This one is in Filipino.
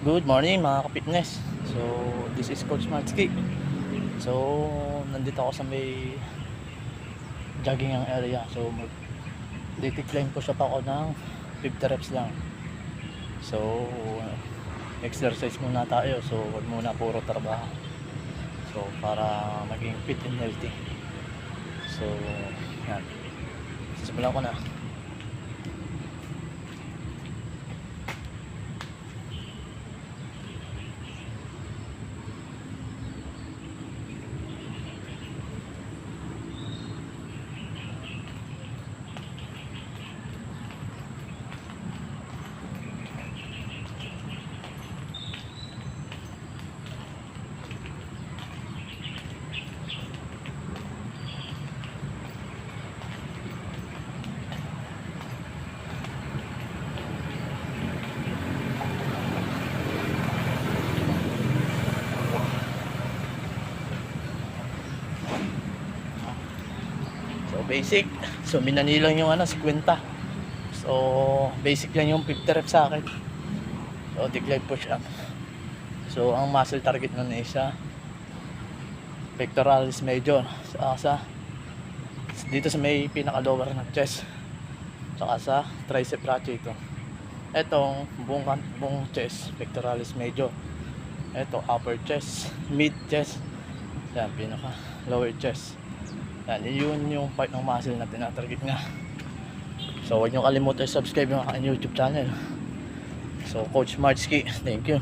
Good morning mga ka-fitness. So, this is Coach Matsky. So, nandito ako sa may jogging ang area. So, decline push up ako ng 50 reps lang. So, exercise muna tayo. So, wag muna puro trabaho. So, para maging fit and healthy. So, yan. Simulan ko na. So basic. So minani lang yung 50. So basic lang yung 50 reps sa akin. So decline push up. So ang muscle target nun is pectoralis major. Sa dito sa may pinaka lower ng chest. Saka sa tricep ratio ito. Etong buong chest, pectoralis major. Ito upper chest, mid chest. Yan pinaka lower chest. Yan, yun yung part ng muscle na tinatarget nga. So huwag nyo kalimutan subscribe yung aking YouTube channel. So Coach Matsky, thank you.